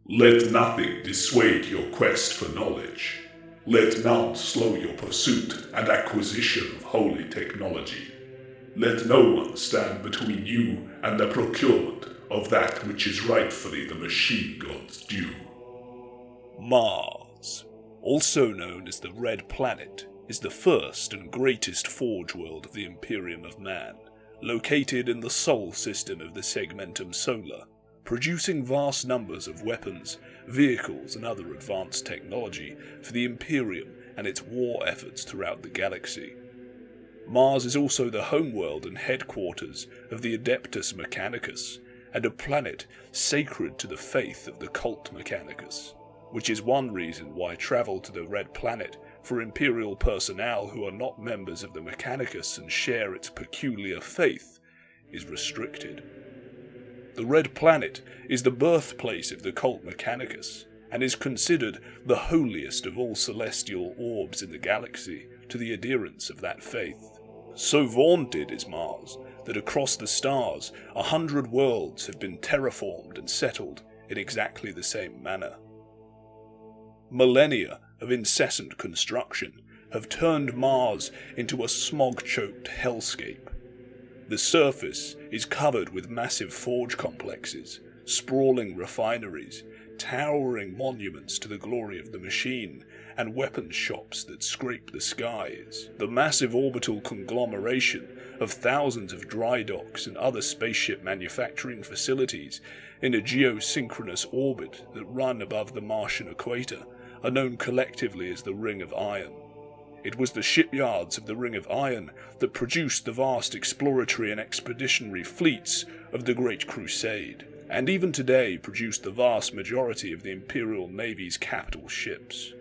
Let nothing dissuade your quest for knowledge. Let none slow your pursuit and acquisition of holy technology. Let no one stand between you and the procurement of that which is rightfully the machine god's due. Mars, also known as the Red Planet, is the first and greatest forge world of the Imperium of Man, located in the Sol system of the Segmentum Solar, producing vast numbers of weapons, vehicles and other advanced technology for the Imperium and its war efforts throughout the galaxy. Mars is also the homeworld and headquarters of the Adeptus Mechanicus, and a planet sacred to the faith of the cult Mechanicus, which is one reason why travel to the Red Planet for Imperial personnel who are not members of the Mechanicus and share its peculiar faith is restricted. The Red Planet is the birthplace of the cult Mechanicus, and is considered the holiest of all celestial orbs in the galaxy to the adherents of that faith. So vaunted is Mars that across the stars 100 worlds have been terraformed and settled in exactly the same manner. Millennia of incessant construction have turned Mars into a smog-choked hellscape. The surface is covered with massive forge complexes, sprawling refineries, towering monuments to the glory of the machine, and weapons shops that scrape the skies. The massive orbital conglomeration of thousands of dry docks and other spaceship manufacturing facilities in a geosynchronous orbit that run above the Martian equator are known collectively as the Ring of Iron. It was the shipyards of the Ring of Iron that produced the vast exploratory and expeditionary fleets of the Great Crusade, and even today produce the vast majority of the Imperial Navy's capital ships.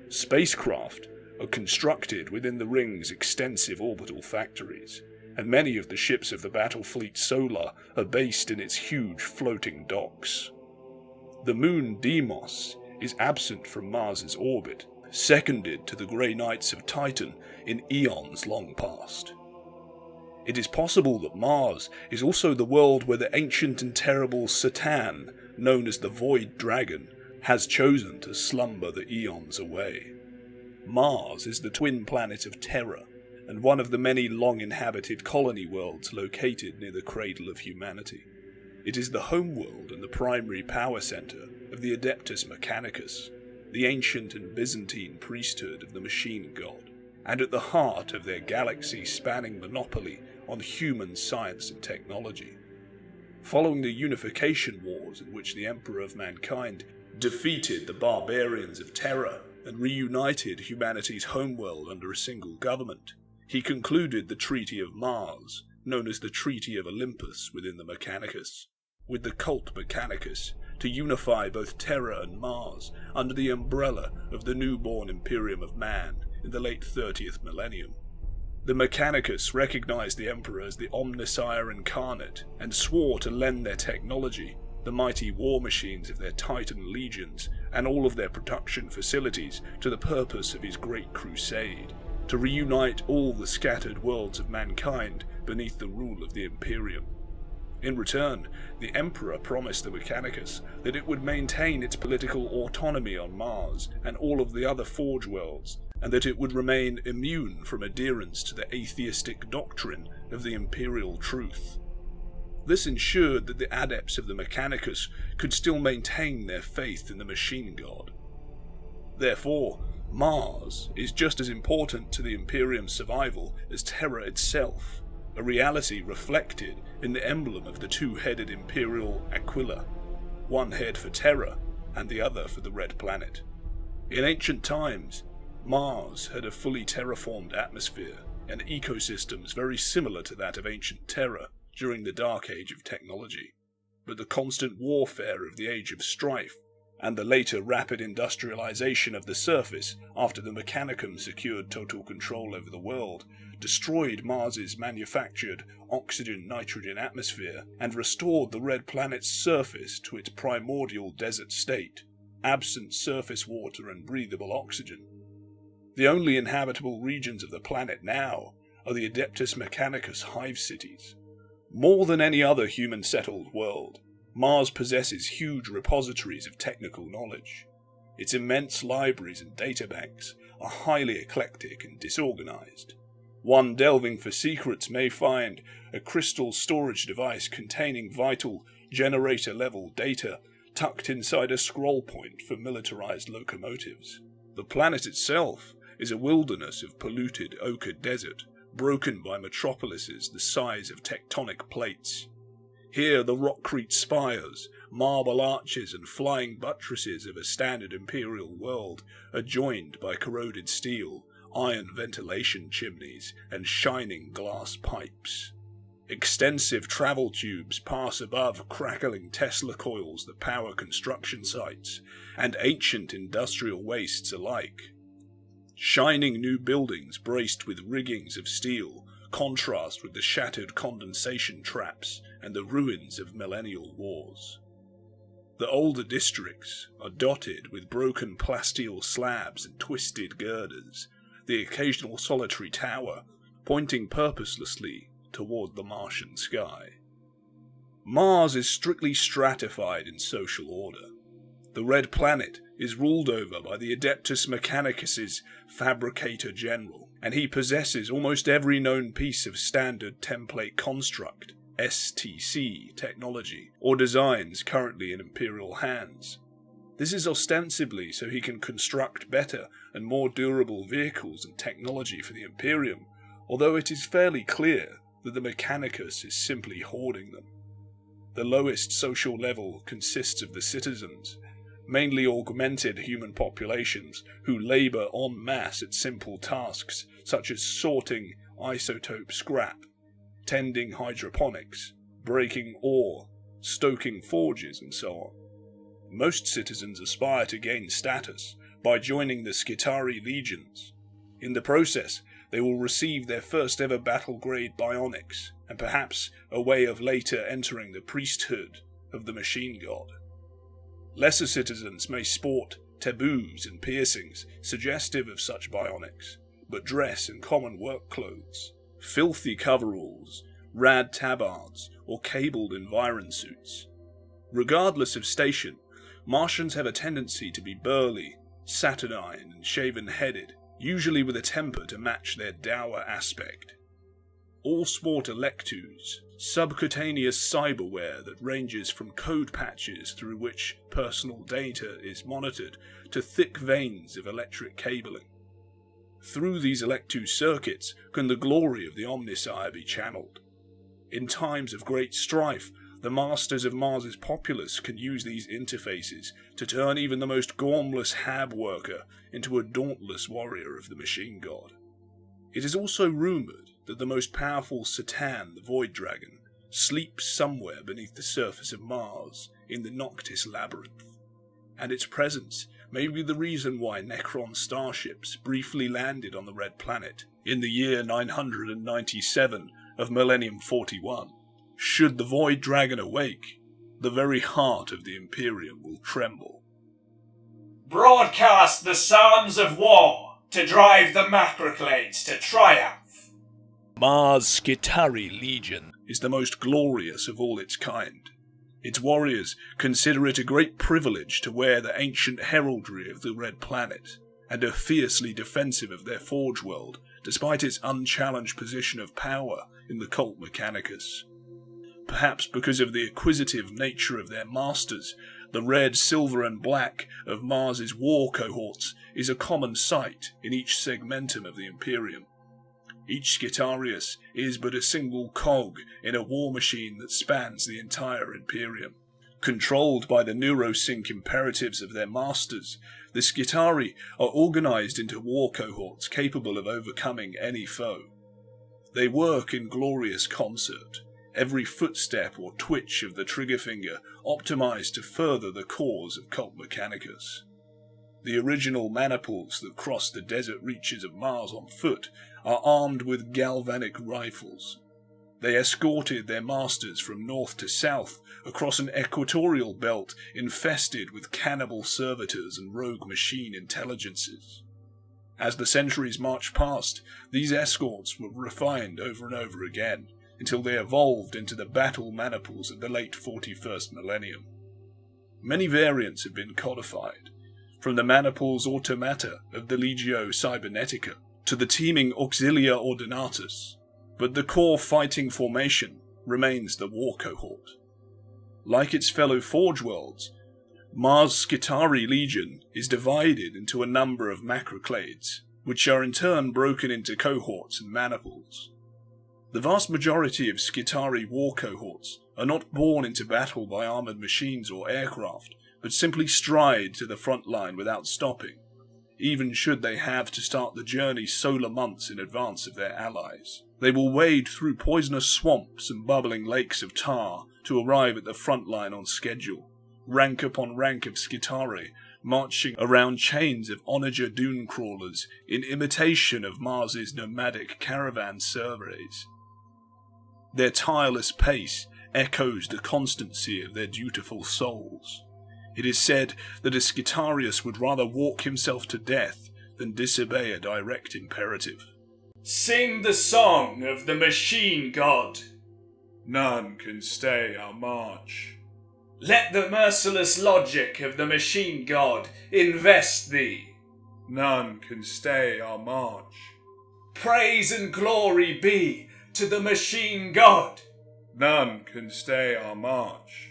Spacecraft are constructed within the Ring's extensive orbital factories, and many of the ships of the Battle Fleet Solar are based in its huge floating docks. The moon Deimos is absent from Mars's orbit, seconded to the Grey Knights of Titan in eons long past. It is possible that Mars is also the world where the ancient and terrible Satan, known as the Void Dragon, has chosen to slumber the eons away. Mars is the twin planet of Terra, and one of the many long-inhabited colony worlds located near the cradle of humanity. It is the homeworld and the primary power center of the Adeptus Mechanicus, the ancient and Byzantine priesthood of the machine god, and at the heart of their galaxy-spanning monopoly on human science and technology. Following the unification wars in which the Emperor of Mankind defeated the barbarians of Terra and reunited humanity's homeworld under a single government, he concluded the Treaty of Mars, known as the Treaty of Olympus within the Mechanicus, with the cult Mechanicus to unify both Terra and Mars under the umbrella of the newborn Imperium of Man in the late 30th millennium. The Mechanicus recognized the Emperor as the Omnissiah incarnate and swore to lend their technology, the mighty war machines of their Titan legions, and all of their production facilities to the purpose of his great crusade, to reunite all the scattered worlds of mankind beneath the rule of the Imperium. In return, the Emperor promised the Mechanicus that it would maintain its political autonomy on Mars and all of the other Forge worlds, and that it would remain immune from adherence to the atheistic doctrine of the Imperial truth. This ensured that the adepts of the Mechanicus could still maintain their faith in the machine god. Therefore, Mars is just as important to the Imperium's survival as Terra itself, a reality reflected in the emblem of the two-headed Imperial Aquila, one head for Terra and the other for the Red Planet. In ancient times, Mars had a fully terraformed atmosphere and ecosystems very similar to that of ancient Terra during the Dark Age of technology, but the constant warfare of the Age of Strife and the later rapid industrialization of the surface after the Mechanicum secured total control over the world destroyed Mars's manufactured oxygen-nitrogen atmosphere and restored the Red Planet's surface to its primordial desert state, absent surface water and breathable oxygen. The only inhabitable regions of the planet now are the Adeptus Mechanicus hive cities. More than any other human-settled world, Mars possesses huge repositories of technical knowledge. Its immense libraries and databanks are highly eclectic and disorganized. One delving for secrets may find a crystal storage device containing vital generator-level data tucked inside a scroll point for militarized locomotives. The planet itself is a wilderness of polluted ochre desert, broken by metropolises the size of tectonic plates. Here the rockcrete spires, marble arches and flying buttresses of a standard imperial world are joined by corroded steel, iron ventilation chimneys and shining glass pipes. Extensive travel tubes pass above crackling Tesla coils that power construction sites and ancient industrial wastes alike. Shining new buildings braced with riggings of steel contrast with the shattered condensation traps and the ruins of millennial wars. The older districts are dotted with broken plasteel slabs and twisted girders, the occasional solitary tower pointing purposelessly toward the Martian sky. Mars is strictly stratified in social order. The Red Planet is ruled over by the Adeptus Mechanicus' Fabricator General, and he possesses almost every known piece of standard template construct, STC, technology, or designs currently in Imperial hands. This is ostensibly so he can construct better and more durable vehicles and technology for the Imperium, although it is fairly clear that the Mechanicus is simply hoarding them. The lowest social level consists of the citizens, mainly augmented human populations who labour en masse at simple tasks such as sorting isotope scrap, tending hydroponics, breaking ore, stoking forges, and so on. Most citizens aspire to gain status by joining the Skitari legions. In the process, they will receive their first ever battle-grade bionics, and perhaps a way of later entering the priesthood of the machine god. Lesser citizens may sport taboos and piercings suggestive of such bionics, but dress in common work clothes, filthy coveralls, rad tabards, or cabled environ suits. Regardless of station, Martians have a tendency to be burly, saturnine, and shaven-headed, usually with a temper to match their dour aspect. All sport electus, subcutaneous cyberware that ranges from code patches through which personal data is monitored to thick veins of electric cabling. Through these electus circuits can the glory of the Omnisire be channeled. In times of great strife, the masters of Mars's populace can use these interfaces to turn even the most gormless hab worker into a dauntless warrior of the machine god. It is also rumoured that the most powerful Satan, the Void Dragon, sleeps somewhere beneath the surface of Mars in the Noctis Labyrinth, and its presence may be the reason why Necron starships briefly landed on the Red Planet in the year 997 of Millennium 41. Should the Void Dragon awake, the very heart of the Imperium will tremble. Broadcast the sounds of war to drive the macroclades to triumph. Mars' Skitari Legion is the most glorious of all its kind. Its warriors consider it a great privilege to wear the ancient heraldry of the Red Planet, and are fiercely defensive of their Forgeworld, despite its unchallenged position of power in the cult Mechanicus. Perhaps because of the acquisitive nature of their masters, the red, silver, and black of Mars's war cohorts is a common sight in each segmentum of the Imperium. Each Skitarius is but a single cog in a war machine that spans the entire Imperium. Controlled by the neurosync imperatives of their masters, the Skitari are organized into war cohorts capable of overcoming any foe. They work in glorious concert, every footstep or twitch of the trigger finger optimized to further the cause of Cult Mechanicus. The original maniples that cross the desert reaches of Mars on foot are armed with galvanic rifles. They escorted their masters from north to south across an equatorial belt infested with cannibal servitors and rogue machine intelligences. As the centuries marched past, these escorts were refined over and over again, until they evolved into the battle maniples of the late 41st millennium. Many variants have been codified, from the maniples automata of the Legio Cybernetica to the teeming Auxilia Ordinatus, but the core fighting formation remains the War Cohort. Like its fellow Forgeworlds, Mars' Skitarii Legion is divided into a number of macroclades, which are in turn broken into cohorts and maniples. The vast majority of Skitarii war cohorts are not born into battle by armoured machines or aircraft, but simply stride to the front line without stopping, even should they have to start the journey solar months in advance of their allies. They will wade through poisonous swamps and bubbling lakes of tar to arrive at the front line on schedule, rank upon rank of Skitarii, marching around chains of onager dune crawlers in imitation of Mars's nomadic caravan surveys. Their tireless pace echoes the constancy of their dutiful souls. It is said that a Skitarius would rather walk himself to death than disobey a direct imperative. Sing the song of the machine god. None can stay our march. Let the merciless logic of the machine god invest thee. None can stay our march. Praise and glory be to the machine god. None can stay our march.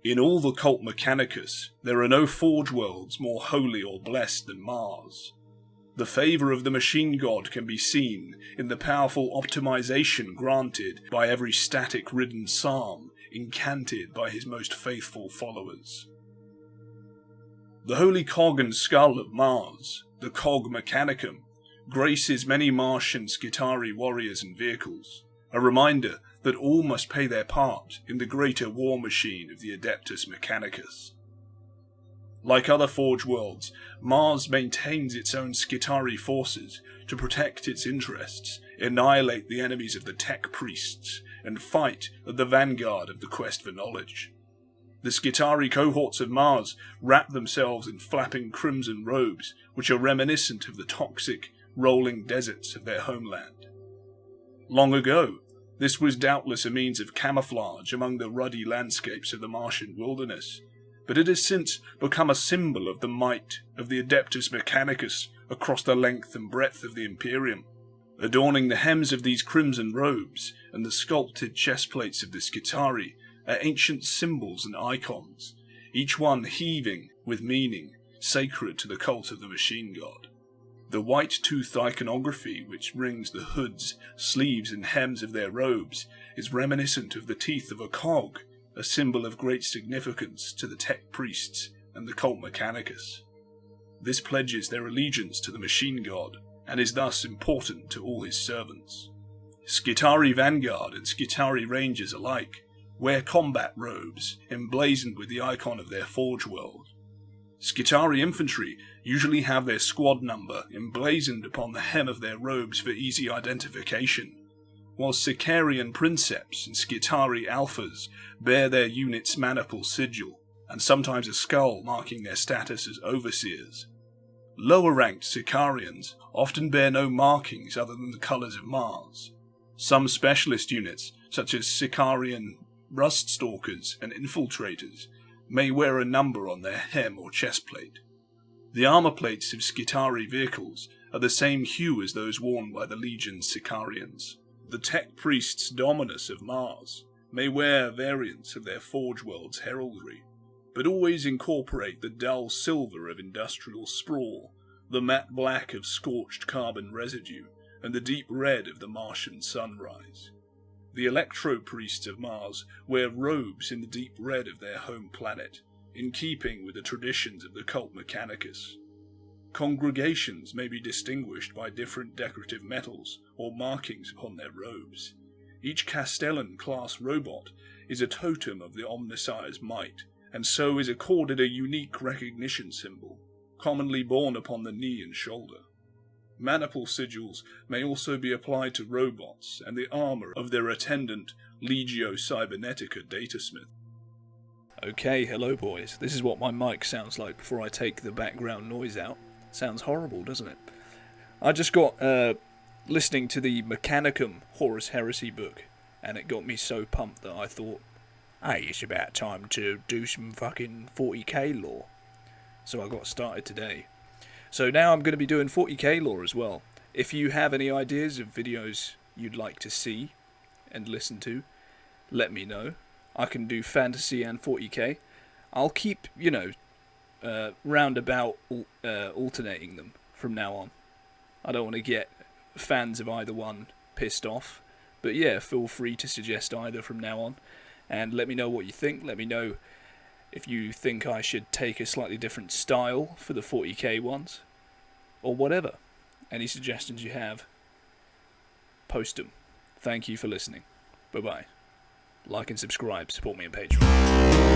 In all the cult Mechanicus, there are no Forgeworlds more holy or blessed than Mars. The favour of the machine god can be seen in the powerful optimization granted by every static-ridden psalm incanted by his most faithful followers. The holy cog and skull of Mars, the cog Mechanicum, graces many Martian Skitarii warriors and vehicles, a reminder that all must pay their part in the greater war machine of the Adeptus Mechanicus. Like other Forge Worlds, Mars maintains its own Skitarii forces to protect its interests, annihilate the enemies of the tech priests, and fight at the vanguard of the quest for knowledge. The Skitarii cohorts of Mars wrap themselves in flapping crimson robes, which are reminiscent of the toxic, rolling deserts of their homeland. Long ago, this was doubtless a means of camouflage among the ruddy landscapes of the Martian wilderness, but it has since become a symbol of the might of the Adeptus Mechanicus across the length and breadth of the Imperium. Adorning the hems of these crimson robes and the sculpted chestplates of the Skitarii are ancient symbols and icons, each one heaving with meaning sacred to the cult of the machine god. The white-tooth iconography which rings the hoods, sleeves and hems of their robes is reminiscent of the teeth of a cog, a symbol of great significance to the tech priests and the cult Mechanicus. This pledges their allegiance to the machine god, and is thus important to all his servants. Skitarii Vanguard and Skitarii Rangers alike wear combat robes emblazoned with the icon of their Forge World. Skitarii Infantry usually have their squad number emblazoned upon the hem of their robes for easy identification, while Sicarian Princeps and Skitarii Alphas bear their unit's maniple sigil, and sometimes a skull marking their status as overseers. Lower-ranked Sicarians often bear no markings other than the colours of Mars. Some specialist units, such as Sicarian Ruststalkers and Infiltrators, may wear a number on their hem or chestplate. The armour plates of Skitarii vehicles are the same hue as those worn by the Legion's Sicarians. The tech priests Dominus of Mars may wear variants of their Forge World's heraldry, but always incorporate the dull silver of industrial sprawl, the matte black of scorched carbon residue, and the deep red of the Martian sunrise. The electro-priests of Mars wear robes in the deep red of their home planet, in keeping with the traditions of the cult Mechanicus. Congregations may be distinguished by different decorative metals or markings upon their robes. Each Castellan-class robot is a totem of the Omnissiah's might, and so is accorded a unique recognition symbol, commonly borne upon the knee and shoulder. Maniple sigils may also be applied to robots and the armour of their attendant Legio Cybernetica datasmith. Okay, hello boys. This is what my mic sounds like before I take the background noise out. Sounds horrible, doesn't it? I just got listening to the Mechanicum Horus Heresy book, and it got me so pumped that I thought, hey, it's about time to do some fucking 40k lore. So I got started today. So now I'm going to be doing 40k lore as well. If you have any ideas of videos you'd like to see and listen to, let me know. I can do fantasy and 40k. I'll keep, roundabout alternating them from now on. I don't want to get fans of either one pissed off. But yeah, feel free to suggest either from now on. And let me know what you think. Let me know if you think I should take a slightly different style for the 40k ones. Or whatever. Any suggestions you have, post them. Thank you for listening. Bye-bye. Like and subscribe. Support me on Patreon.